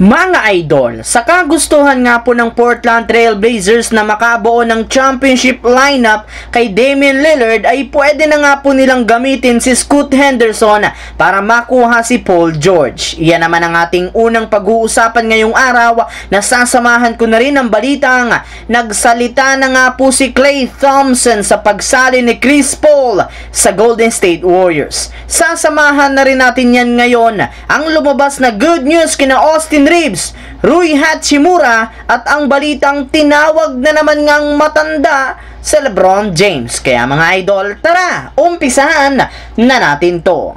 Mga idol, sa kagustuhan nga po ng Portland Trail Blazers na makabuo ng championship lineup kay Damian Lillard ay pwede na nga po nilang gamitin si Scoot Henderson para makuha si Paul George. Iyan naman ang ating unang pag-uusapan ngayong araw na sasamahan ko na rin ang balitang nagsalita na nga po si Klay Thompson sa pagsali ni Chris Paul sa Golden State Warriors. Sasamahan na rin natin yan ngayon ang lumabas na good news kina Austin Reeves, Rui Hachimura at ang balitang tinawag na naman ngang matanda sa LeBron James. Kaya mga idol, tara, umpisahan na natin to.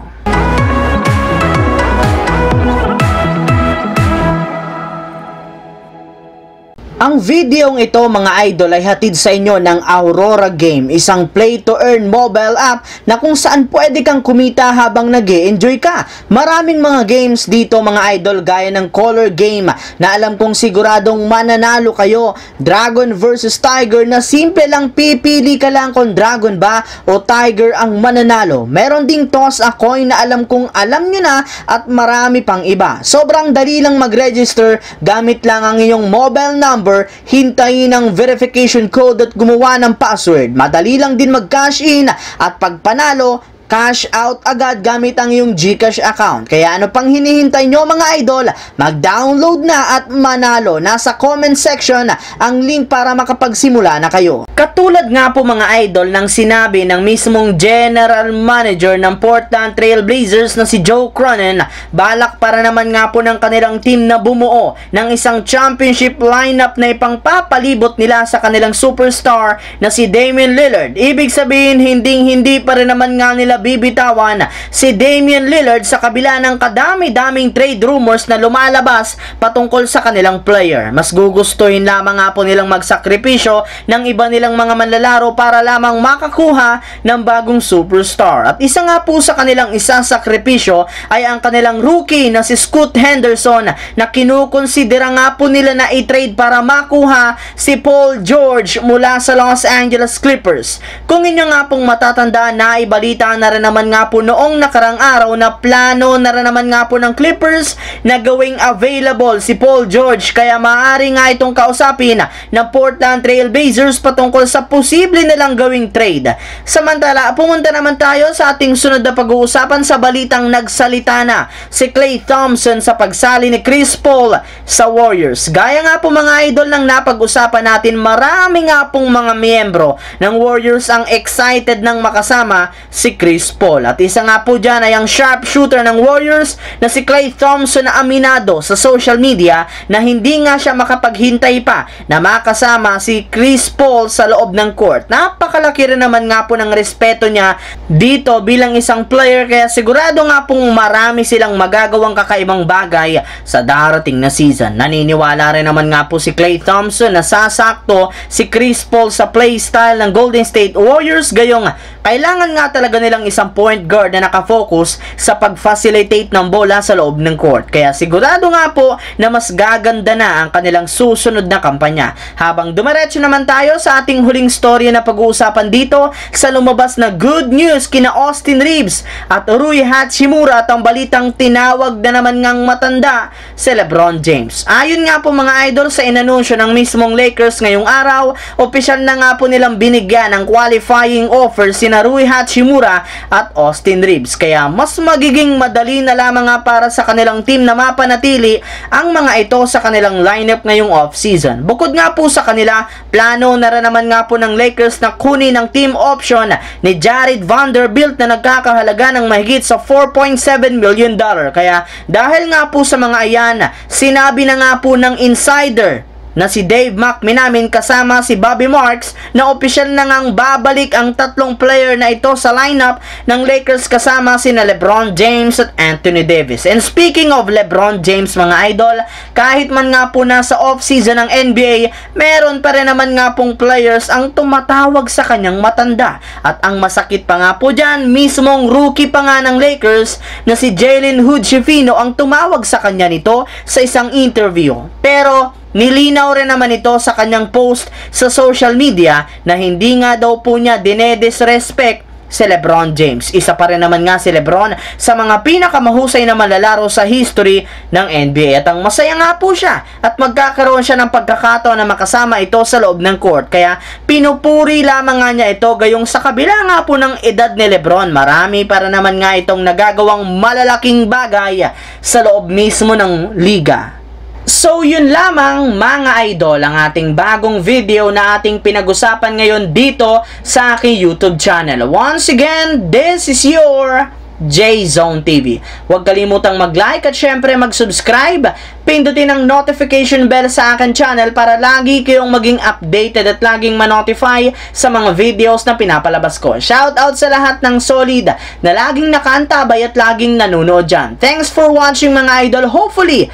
Ang videong ito mga idol ay hatid sa inyo ng Aurora Game, isang play-to-earn mobile app na kung saan pwede kang kumita habang nag-e-enjoy ka. Maraming mga games dito mga idol gaya ng Color Game na alam kong siguradong mananalo kayo. Dragon versus Tiger na simple lang, pipili ka lang kung Dragon ba o Tiger ang mananalo. Meron ding Toss a Coin na alam kong alam nyo na at marami pang iba. Sobrang dali lang mag-register, gamit lang ang iyong mobile number, hintayin ang verification code at gumawa ng password. Madali lang din mag-cash in at pag panalo, cash out agad gamit ang iyong GCash account. Kaya ano pang hinihintay nyo mga idol? Mag-download na at manalo. Nasa comment section ang link para makapagsimula na kayo. Katulad nga po mga idol ng sinabi ng mismong general manager ng Portland Trail Blazers na si Joe Cronin, balak para naman nga po ng kanilang team na bumuo ng isang championship lineup na ipangpapalibot nila sa kanilang superstar na si Damian Lillard. Ibig sabihin, hindi pa rin naman nga nila bibitawan si Damian Lillard sa kabila ng kadami-daming trade rumors na lumalabas patungkol sa kanilang player. Mas gugustuhin lamang nga po nilang magsakripisyo ng iba nilang mga manlalaro para lamang makakuha ng bagong superstar. At isa nga po sa kanilang isasakripisyo ay ang kanilang rookie na si Scoot Henderson na kinukonsidera nga po nila na i-trade para makuha si Paul George mula sa Los Angeles Clippers. Kung inyo nga pong matatandaan na ibalita na rin naman nga po noong nakarang araw na plano na rin naman nga po ng Clippers na gawing available si Paul George, kaya maaari nga itong kausapin ng Portland Trail Blazers patungkol sa posible nilang gawing trade. Samantala, pumunta naman tayo sa ating sunod na pag-uusapan sa balitang nagsalita na si Klay Thompson sa pagsali ni Chris Paul sa Warriors. Gaya nga po mga idol ng napag-usapan natin, marami nga pong mga miyembro ng Warriors ang excited ng makasama si Chris Paul. At isa nga po dyan ay ang sharpshooter ng Warriors na si Klay Thompson na aminado sa social media na hindi nga siya makapaghintay pa na makasama si Chris Paul sa loob ng court. Napakalaki rin naman nga po ng respeto niya dito bilang isang player, kaya sigurado nga pong marami silang magagawang kakaibang bagay sa darating na season. Naniniwala rin naman nga po si Klay Thompson na sasakto si Chris Paul sa playstyle ng Golden State Warriors, gayong kailangan nga talaga nilang isang point guard na nakafocus sa pag-facilitate ng bola sa loob ng court. Kaya sigurado nga po na mas gaganda na ang kanilang susunod na kampanya. Habang dumiretso naman tayo sa ating huling storya na pag-uusapan dito sa lumabas na good news kina Austin Reeves at Rui Hachimura at ang balitang tinawag na naman ngang matanda si LeBron James. Ayon nga po mga idol sa inanunsyo ng mismong Lakers ngayong araw, opisyal na nga po nilang binigyan ng qualifying offer sina Rui Hachimura at Austin Reeves. Kaya mas magiging madali na lamang nga para sa kanilang team na mapanatili ang mga ito sa kanilang lineup ngayong off-season. Bukod nga po sa kanila, plano na rin naman nga po ng Lakers na kunin ng team option ni Jared Vanderbilt na nagkakahalaga ng mahigit sa $4.7 million. Kaya dahil nga po sa mga ayan, sinabi na nga po ng insider na si Dave McMenamin kasama si Bobby Marks na opisyal na ngang babalik ang tatlong player na ito sa lineup ng Lakers kasama sina LeBron James at Anthony Davis. And speaking of LeBron James mga idol, kahit man nga po nasa off-season ng NBA, meron pa rin naman nga pong players ang tumatawag sa kanyang matanda. At ang masakit pa nga po dyan, mismong rookie pa nga ng Lakers na si Jalen Hood-Schifino ang tumawag sa kanya nito sa isang interview. Pero nilinaw rin naman ito sa kanyang post sa social media na hindi nga daw po niya dinedisrespect si LeBron James. Isa pa rin naman nga si LeBron sa mga pinakamahusay na manlalaro sa history ng NBA. At ang masaya nga po siya at magkakaroon siya ng pagkakataon na makasama ito sa loob ng court. Kaya pinupuri lamang nga niya ito, gayong sa kabila nga po ng edad ni LeBron, marami para naman nga itong nagagawang malalaking bagay sa loob mismo ng liga. So yun lamang mga idol ang ating bagong video na ating pinag-usapan ngayon dito sa aking YouTube channel. Once again, this is your J-Zone TV. Huwag kalimutang mag-like at syempre mag-subscribe. Pindutin ang notification bell sa akin channel para lagi kayong maging updated at laging ma-notify sa mga videos na pinapalabas ko. Shoutout sa lahat ng solid na laging nakaantabay at laging nanonood dyan. Thanks for watching mga idol. Hopefully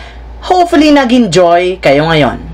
nag-enjoy kayo ngayon.